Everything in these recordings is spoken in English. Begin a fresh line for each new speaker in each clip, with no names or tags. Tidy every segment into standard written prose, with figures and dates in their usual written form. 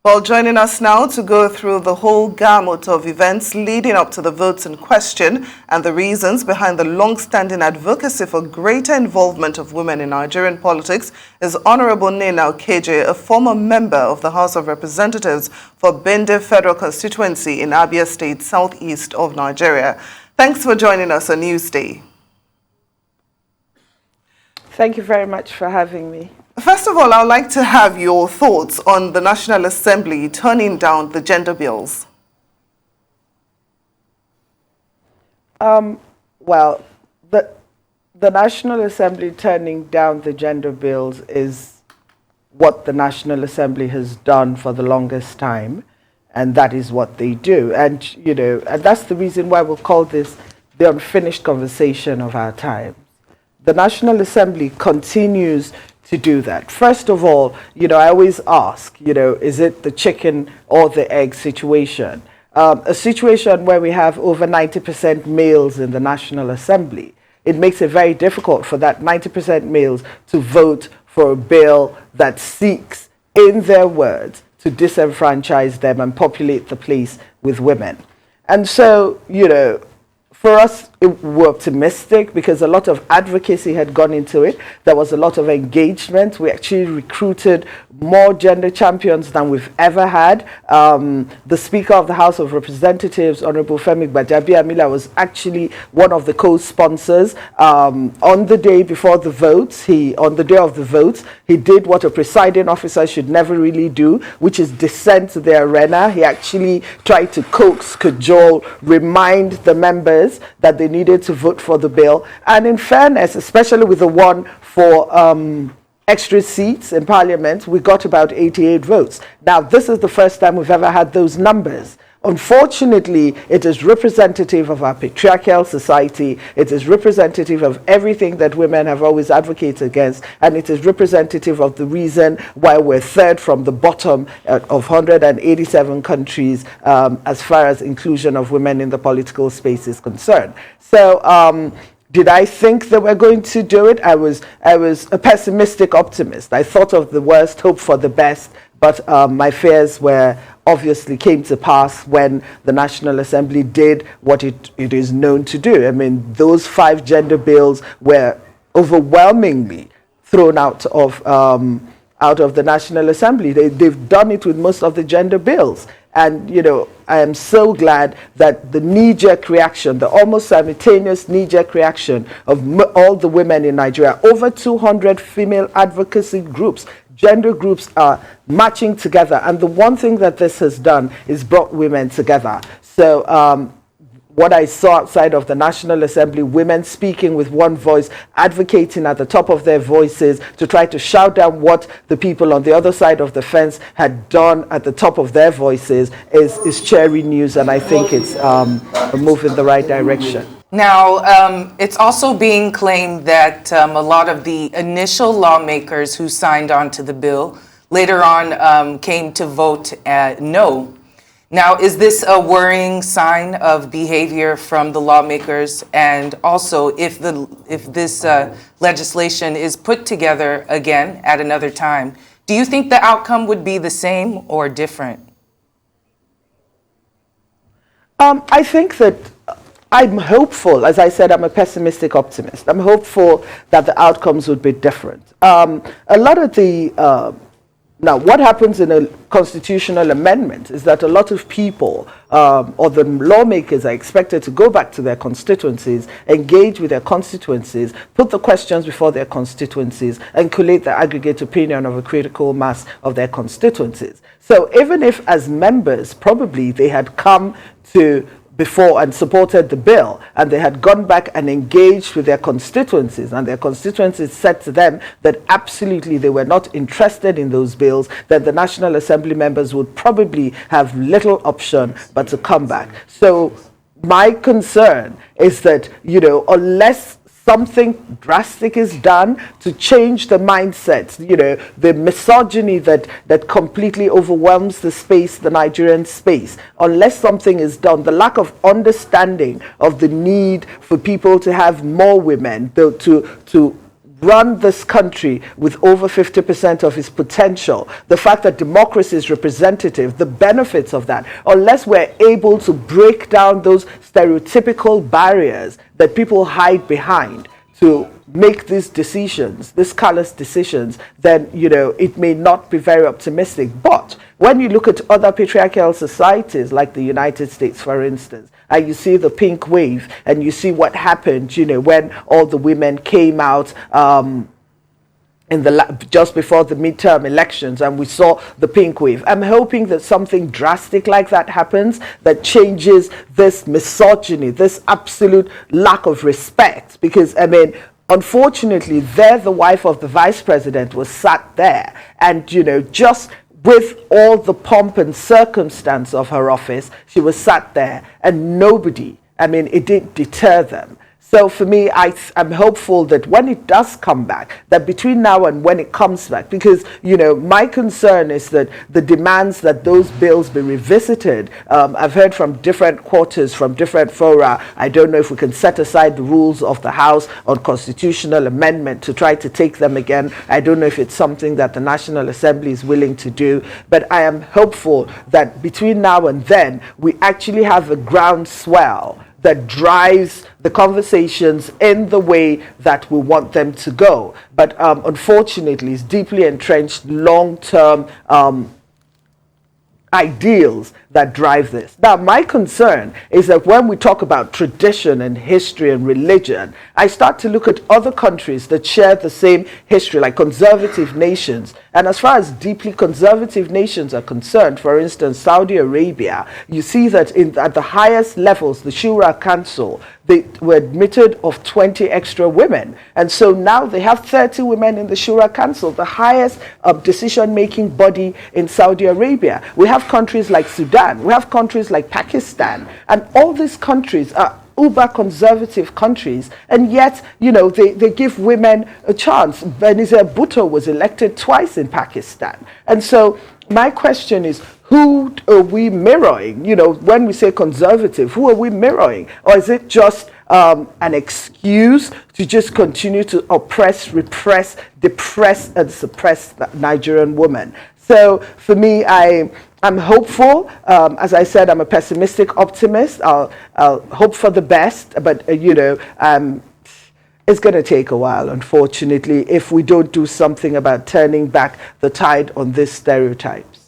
Well, joining us now to go through the whole gamut of events leading up to the votes in question and the reasons behind the long-standing advocacy for greater involvement of women in Nigerian politics is Honorable Nnenna Ukeje, a former member of the House of Representatives for Bende Federal Constituency in Abia State, southeast of Nigeria. Thanks for joining us on Newsday.
Thank you very much for having me.
First of all, I would like to have your thoughts on the National Assembly turning down the gender bills.
Well, the National Assembly turning down the gender bills is what the National Assembly has done for the longest time, and that is what they do. And, and that's the reason why we'll call this the unfinished conversation of our time. The National Assembly continues to do that. First of all, I always ask, is it the chicken or the egg situation? A situation where we have over 90% males in the National Assembly. It makes it very difficult for that 90% males to vote for a bill that seeks, in their words, to disenfranchise them and populate the place with women. And so, for us, we're optimistic because a lot of advocacy had gone into it. There was a lot of engagement. We actually recruited more gender champions than we've ever had. The Speaker of the House of Representatives, Honorable Femi Gbajabiamila, was actually one of the co-sponsors. On the day before the votes, on the day of the votes, he did what a presiding officer should never really do, which is descend to the arena. He actually tried to coax, cajole, remind the members that they needed to vote for the bill. And in fairness, especially with the one for extra seats in Parliament, we got about 88 votes. Now, this is the first time we've ever had those numbers. Unfortunately, it is representative of our patriarchal society. It is representative of everything that women have always advocated against, and it is representative of the reason why we're third from the bottom of 187 countries as far as inclusion of women in the political space is concerned. So, did I think that we're going to do it? I was a pessimistic optimist. I thought of the worst, hoped for the best, but my fears obviously came to pass when the National Assembly did what it is known to do. I mean, those 5 gender bills were overwhelmingly thrown out of the National Assembly. They've done it with most of the gender bills. And, I am so glad that the knee-jerk reaction, the almost simultaneous knee-jerk reaction of all the women in Nigeria, over 200 female advocacy groups, gender groups are marching together. And the one thing that this has done is brought women together. So what I saw outside of the National Assembly, women speaking with one voice, advocating at the top of their voices to try to shout down what the people on the other side of the fence had done at the top of their voices is cheery news, and I think it's a move in the right direction.
Now, it's also being claimed that a lot of the initial lawmakers who signed on to the bill later on came to vote no. Now, is this a worrying sign of behavior from the lawmakers? And also, if this legislation is put together again at another time, do you think the outcome would be the same or different?
I think that I'm hopeful. As I said, I'm a pessimistic optimist. I'm hopeful that the outcomes would be different. A lot of the Now, what happens in a constitutional amendment is that a lot of people or the lawmakers are expected to go back to their constituencies, engage with their constituencies, put the questions before their constituencies, and collate the aggregate opinion of a critical mass of their constituencies. So even if as members, probably they had come to before and supported the bill, and they had gone back and engaged with their constituencies, and their constituencies said to them that absolutely they were not interested in those bills, then the National Assembly members would probably have little option but to come back. So my concern is that, unless something drastic is done to change the mindset, the misogyny that completely overwhelms the Nigerian space. Unless something is done, the lack of understanding of the need for people to have more women, to run this country with over 50% of its potential, the fact that democracy is representative, the benefits of that, unless we're able to break down those stereotypical barriers that people hide behind to make these decisions, these callous decisions, then, you know, it may not be very optimistic. But when you look at other patriarchal societies, like the United States, for instance, and you see the pink wave, and you see what happened, you know, when all the women came out just before the midterm elections, and we saw the pink wave. I'm hoping that something drastic like that happens, that changes this misogyny, this absolute lack of respect. Because, I mean, unfortunately, the wife of the vice president was sat there, and, you know, just with all the pomp and circumstance of her office, she was sat there, and nobody, I mean, it didn't deter them. So for me, I'm hopeful that when it does come back, that between now and when it comes back, because, you know, my concern is that the demands that those bills be revisited, I've heard from different quarters, from different fora. I don't know if we can set aside the rules of the House on constitutional amendment to try to take them again. I don't know if it's something that the National Assembly is willing to do, but I am hopeful that between now and then, we actually have a groundswell that drives the conversations in the way that we want them to go. But unfortunately, it's deeply entrenched long-term ideals that drive this. Now, my concern is that when we talk about tradition and history and religion, I start to look at other countries that share the same history, like conservative nations. And as far as deeply conservative nations are concerned, for instance, Saudi Arabia, you see that at the highest levels, the Shura Council, they were admitted of 20 extra women. And so now they have 30 women in the Shura Council, the highest decision-making body in Saudi Arabia. We have countries like Sudan, we have countries like Pakistan, and all these countries are uber conservative countries, and yet, you know, they give women a chance. Benazir Bhutto was elected twice in Pakistan. And so my question is, who are we mirroring? You know, when we say conservative, who are we mirroring? Or is it just an excuse to just continue to oppress, repress, depress, and suppress the Nigerian woman? So for me, I'm hopeful. As I said, I'm a pessimistic optimist. I'll hope for the best, but you know, it's going to take a while, unfortunately, if we don't do something about turning back the tide on these stereotypes.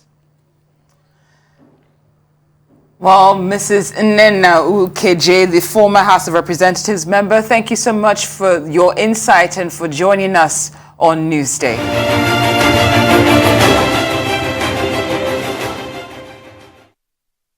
Well, Mrs. Nnenna Ukeje, the former House of Representatives member, thank you so much for your insight and for joining us on Newsday.